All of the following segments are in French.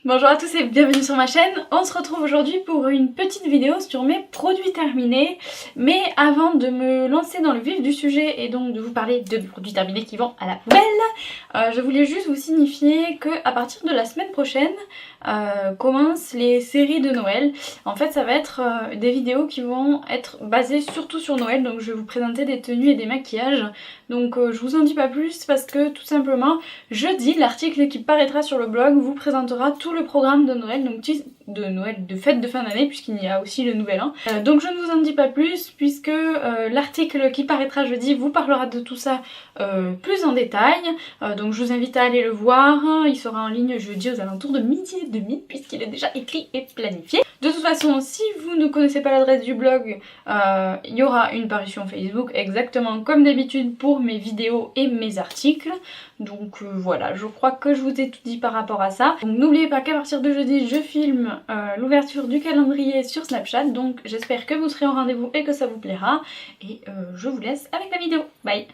Bonjour à tous et bienvenue sur ma chaîne. On se retrouve aujourd'hui pour une petite vidéo sur mes produits terminés. Mais avant de me lancer dans le vif du sujet et donc de vous parler de mes produits terminés qui vont à la poubelle, je voulais juste vous signifier que à partir de la semaine prochaine commencent les séries de Noël. En fait ça va être des vidéos qui vont être basées surtout sur Noël. Donc je vais vous présenter des tenues et des maquillages. Donc je vous en dis pas plus parce que tout simplement jeudi l'article qui paraîtra sur le blog vous présentera tout le programme de Noël, donc de fête de fin d'année puisqu'il y a aussi le nouvel an. Donc je ne vous en dis pas plus puisque l'article qui paraîtra jeudi vous parlera de tout ça plus en détail. Donc je vous invite à aller le voir, il sera en ligne jeudi aux alentours de 12h30 puisqu'il est déjà écrit et planifié. De toute façon, si vous ne connaissez pas l'adresse du blog, il y aura une parution Facebook exactement comme d'habitude pour mes vidéos et mes articles. Donc voilà, je crois que je vous ai tout dit par rapport à ça. Donc n'oubliez pas qu'à partir de jeudi, je filme l'ouverture du calendrier sur Snapchat. Donc j'espère que vous serez au rendez-vous et que ça vous plaira. Et je vous laisse avec la vidéo. Bye!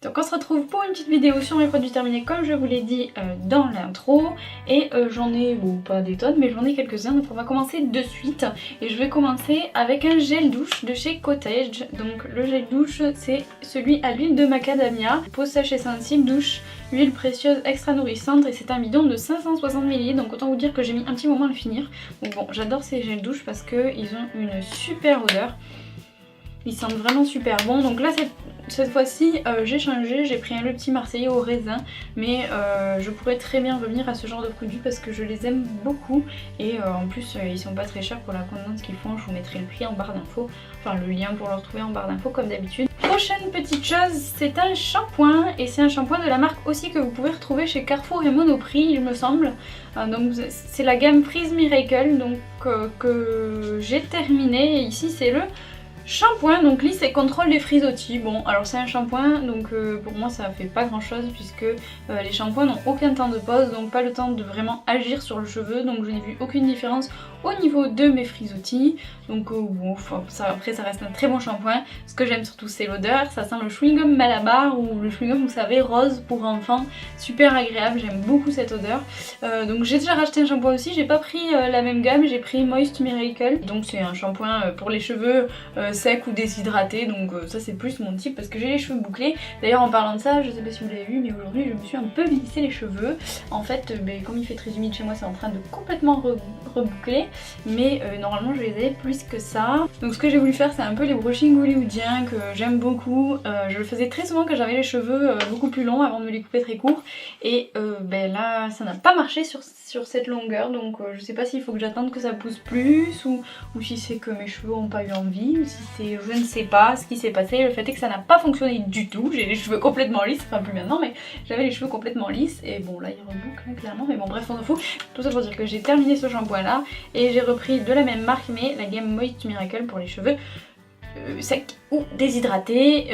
Donc on se retrouve pour une petite vidéo sur mes produits terminés comme je vous l'ai dit dans l'intro. Et j'en ai, bon pas des tonnes mais j'en ai quelques-uns, donc on va commencer de suite. Et je vais commencer avec un gel douche de chez Cottage. Donc le gel douche c'est celui à l'huile de macadamia, peau sèche et sensible, douche, huile précieuse extra nourrissante. Et c'est un bidon de 560 ml, donc autant vous dire que j'ai mis un petit moment à le finir. Donc bon, j'adore ces gels douche parce qu'ils ont une super odeur. Ils sentent vraiment super bon. Donc là cette fois-ci j'ai changé, j'ai pris le petit Marseillais au raisin. Mais je pourrais très bien revenir à ce genre de produits parce que je les aime beaucoup. Et en plus ils sont pas très chers pour la contenance qu'ils font. Je vous mettrai le prix en barre d'infos, enfin le lien pour le retrouver en barre d'infos comme d'habitude. Prochaine petite chose, c'est un shampoing. Et c'est un shampoing de la marque aussi que vous pouvez retrouver chez Carrefour et Monoprix il me semble. Donc c'est la gamme Freeze Miracle donc, que j'ai terminé. Et ici c'est le shampoing, donc lisse et contrôle les frisottis. Bon alors c'est un shampoing donc pour moi ça fait pas grand chose puisque les shampoings n'ont aucun temps de pause, donc pas le temps de vraiment agir sur le cheveu. Donc je n'ai vu aucune différence au niveau de mes frisottis. Donc bon, ça, après ça reste un très bon shampoing. Ce que j'aime surtout c'est l'odeur, ça sent le chewing-gum Malabar ou le chewing-gum vous savez rose pour enfants, super agréable, j'aime beaucoup cette odeur. Donc j'ai déjà racheté un shampoing aussi, j'ai pas pris la même gamme, j'ai pris Moist Miracle. Donc c'est un shampoing pour les cheveux secs ou déshydratés, donc ça c'est plus mon type parce que j'ai les cheveux bouclés. D'ailleurs en parlant de ça, je sais pas si vous l'avez vu mais aujourd'hui je me suis un peu lissé les cheveux. En fait comme il fait très humide chez moi c'est en train de complètement reboucler. Mais normalement je les ai plus que ça. Donc ce que j'ai voulu faire c'est un peu les brushings hollywoodiens que j'aime beaucoup. Je le faisais très souvent quand j'avais les cheveux beaucoup plus longs avant de me les couper très courts. Et là ça n'a pas marché sur cette longueur. Donc je sais pas s'il faut que j'attende que ça pousse plus ou si c'est que mes cheveux n'ont pas eu envie. Ou si c'est je ne sais pas ce qui s'est passé. Le fait est que ça n'a pas fonctionné du tout. J'ai les cheveux complètement lisses. Enfin plus maintenant mais j'avais les cheveux complètement lisses. Et bon là ils rebouclent hein, clairement. Mais bon bref on s'en fout. Tout ça pour dire que j'ai terminé ce shampoing là. Et j'ai repris de la même marque mais la gamme Moist Miracle pour les cheveux secs ou déshydratés.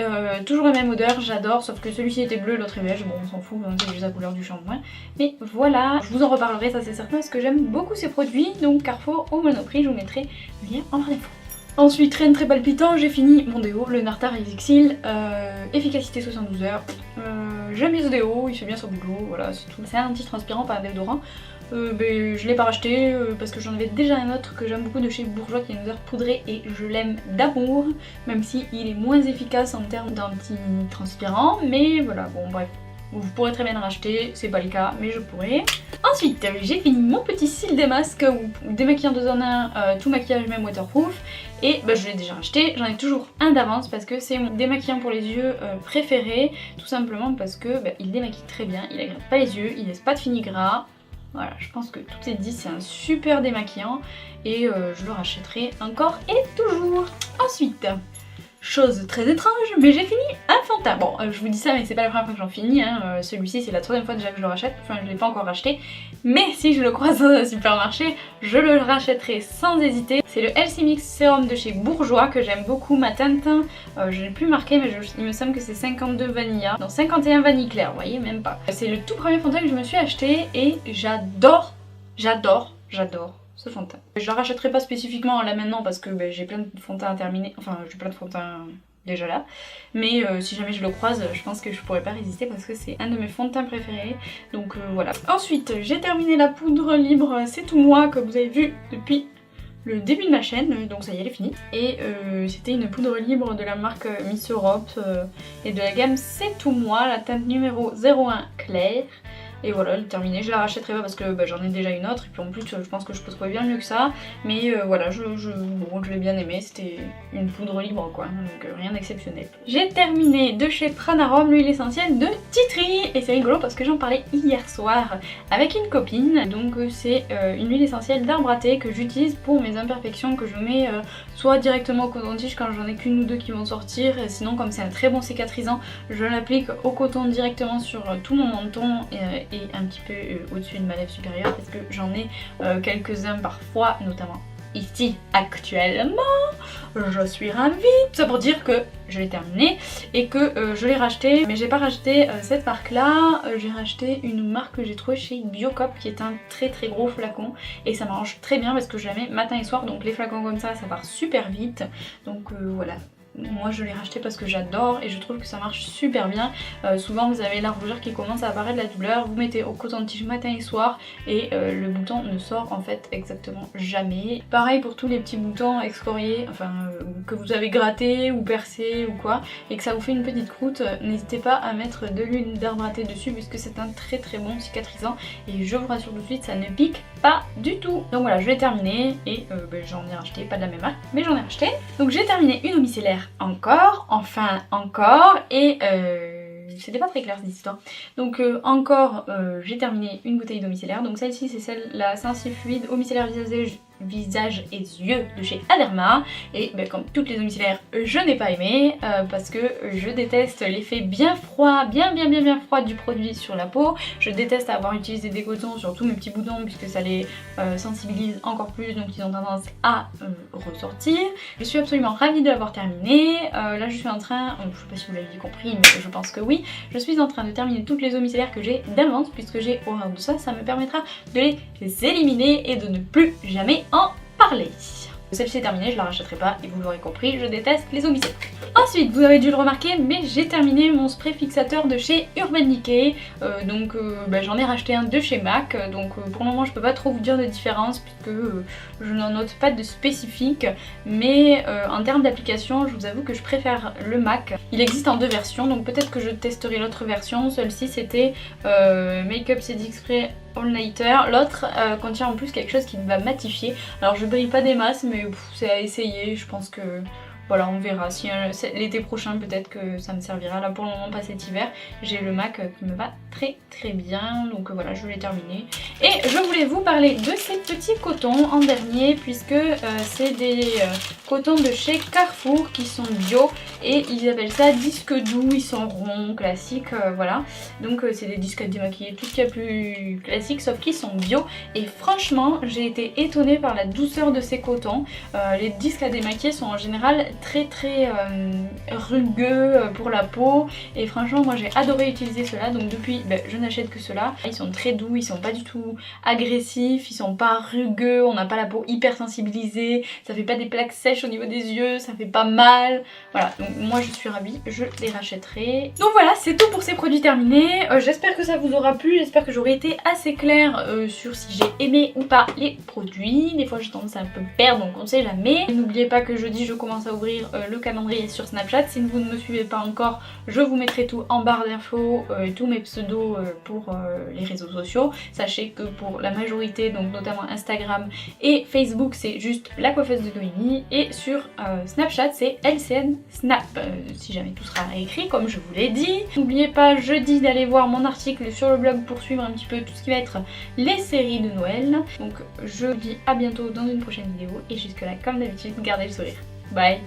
Toujours la même odeur, j'adore, sauf que celui-ci était bleu, l'autre est beige, bon on s'en fout, hein, c'est juste la couleur du shampoing. Mais voilà, je vous en reparlerai, ça c'est certain, parce que j'aime beaucoup ces produits, donc Carrefour ou Monoprix, je vous mettrai le lien en barre d'infos. Ensuite, rien de très palpitant, j'ai fini mon déo, le Nartar Exil, efficacité 72 heures. J'aime bien ce déo, il fait bien son boulot, voilà c'est tout. C'est un anti-transpirant, pas un déodorant. Je l'ai pas racheté parce que j'en avais déjà un autre que j'aime beaucoup de chez Bourjois qui a une odeur poudrée et je l'aime d'amour, même si il est moins efficace en termes d'anti-transpirant, mais voilà, bon bref. Vous pourrez très bien le racheter, c'est pas le cas, mais je pourrais. Ensuite, j'ai fini mon petit cils démasque ou démaquillant 2 en 1, tout maquillage même waterproof. Et je l'ai déjà racheté, j'en ai toujours un d'avance parce que c'est mon démaquillant pour les yeux préféré. Tout simplement parce que il démaquille très bien, il agresse pas les yeux, il laisse pas de fini gras. Voilà, je pense que tout est dit, c'est un super démaquillant et je le rachèterai encore et toujours. Ensuite, chose très étrange, mais j'ai fini un fond de teint. Bon, je vous dis ça, mais c'est pas la première fois que j'en finis. Hein. Celui-ci, c'est la 3e fois déjà que je le rachète. Enfin, je l'ai pas encore racheté. Mais si je le croise dans un supermarché, je le rachèterai sans hésiter. C'est le Healthy Mix Sérum de chez Bourjois que j'aime beaucoup. Ma teinte, je l'ai plus marqué, mais il me semble que c'est 52 vanilla. Non, 51 vanille claire, vous voyez, même pas. C'est le tout premier fond de teint que je me suis acheté et j'adore ce fond de teint. Je la rachèterai pas spécifiquement là maintenant parce que j'ai plein de fonds de teint à terminer. Enfin, j'ai plein de fonds de teint déjà là. Mais si jamais je le croise, je pense que je pourrais pas résister parce que c'est un de mes fonds de teint préférés. Donc voilà. Ensuite, j'ai terminé la poudre libre C'est Tout Moi que vous avez vu depuis le début de ma chaîne, donc ça y est, elle est finie. Et c'était une poudre libre de la marque Miss Europe et de la gamme C'est Tout Moi, la teinte numéro 01 claire. Et voilà, elle est terminée. Je la rachèterai pas parce que j'en ai déjà une autre. Et puis en plus, je pense que je peux trouver bien mieux que ça. Mais voilà, je l'ai bien aimé. C'était une poudre libre quoi. Donc rien d'exceptionnel. J'ai terminé de chez Pranarom l'huile essentielle de Tea Tree. Et c'est rigolo parce que j'en parlais hier soir avec une copine. Donc c'est une huile essentielle d'arbre à thé que j'utilise pour mes imperfections. Que je mets soit directement au coton-tige quand j'en ai qu'une ou deux qui vont sortir. Sinon, comme c'est un très bon cicatrisant, je l'applique au coton directement sur tout mon menton. Et un petit peu au-dessus de ma lèvre supérieure parce que j'en ai quelques-uns parfois, notamment ici actuellement. Je suis ravie. Ça pour dire que je l'ai terminé et que je l'ai racheté, mais j'ai pas racheté cette marque là, j'ai racheté une marque que j'ai trouvée chez Biocop qui est un très très gros flacon et ça m'arrange très bien parce que je la mets matin et soir, donc les flacons comme ça part super vite, donc voilà. Moi je l'ai racheté parce que j'adore et je trouve que ça marche super bien. Souvent vous avez la rougeur qui commence à apparaître, la douleur, vous mettez au coton-tige matin et soir et le bouton ne sort en fait exactement jamais. Pareil pour tous les petits boutons excoriés, enfin que vous avez gratté ou percé ou quoi et que ça vous fait une petite croûte, n'hésitez pas à mettre de l'huile d'arbre à thé dessus puisque c'est un très très bon cicatrisant et je vous rassure tout de suite, ça ne pique pas du tout. Donc voilà, je l'ai terminé et j'en ai racheté, pas de la même marque mais j'en ai racheté. Donc j'ai terminé une eau micellaire encore, enfin encore, et c'était pas très clair cette histoire. Donc encore j'ai terminé une bouteille d'eau micellaire, donc celle-ci c'est celle la Sensifluide eau micellaire visage et yeux de chez Aderma et comme toutes les eaux micellaires je n'ai pas aimé parce que je déteste l'effet bien froid, bien froid du produit sur la peau. Je déteste avoir utilisé des cotons sur tous mes petits boutons puisque ça les sensibilise encore plus, donc ils ont tendance à ressortir. Je suis absolument ravie de l'avoir terminé. Là je suis en train, je sais pas si vous l'avez compris mais je pense que oui, je suis en train de terminer toutes les eaux micellaires que j'ai d'avance puisque j'ai horreur de ça, ça me permettra de les éliminer et de ne plus jamais en parler. Celle-ci est terminée, je la rachèterai pas et vous l'aurez compris, je déteste les eaux micellaires. Ensuite, vous avez dû le remarquer, mais j'ai terminé mon spray fixateur de chez Urban Decay. J'en ai racheté un de chez MAC, donc pour le moment je peux pas trop vous dire de différence puisque je n'en note pas de spécifique, mais en termes d'application, je vous avoue que je préfère le MAC. Il existe en deux versions, donc peut-être que je testerai l'autre version. Celle-ci c'était Make-up Setting Spray All Nighter. L'autre contient en plus quelque chose qui va matifier. Alors je brille pas des masses, mais c'est à essayer. Je pense que voilà, on verra. Si l'été prochain peut-être que ça me servira. Là pour le moment pas cet hiver. J'ai le MAC qui me va très bien. Donc voilà, je l'ai terminé. Et je voulais vous parler de ces petits cotons en dernier puisque c'est des cotons de chez Carrefour qui sont bio et ils appellent ça disque doux. Ils sont ronds, classiques, voilà. Donc c'est des disques à démaquiller, tout ce qu'il y a plus classique sauf qu'ils sont bio. Et franchement j'ai été étonnée par la douceur de ces cotons. Les disques à démaquiller sont en général très rugueux pour la peau et franchement moi j'ai adoré utiliser cela, donc depuis je n'achète que cela. Ils sont très doux, ils sont pas du tout agressifs, ils sont pas rugueux, on n'a pas la peau hyper sensibilisée, ça fait pas des plaques sèches au niveau des yeux, ça fait pas mal, voilà. Donc moi je suis ravie, je les rachèterai. Donc voilà, c'est tout pour ces produits terminés. J'espère que ça vous aura plu, j'espère que j'aurai été assez claire sur si j'ai aimé ou pas les produits. Des fois j'ai tendance à un peu perdre, donc on sait jamais. N'oubliez pas que jeudi je commence à ouvrir le calendrier sur Snapchat. Si vous ne me suivez pas encore, je vous mettrai tout en barre d'infos, tous mes pseudos pour les réseaux sociaux. Sachez que pour la majorité, donc notamment Instagram et Facebook, c'est juste la coiffeuse de Noémie, et sur Snapchat c'est LCN Snap, si jamais tout sera écrit comme je vous l'ai dit. N'oubliez pas jeudi d'aller voir mon article sur le blog pour suivre un petit peu tout ce qui va être les séries de Noël. Donc je vous dis à bientôt dans une prochaine vidéo et jusque là comme d'habitude gardez le sourire. Bye.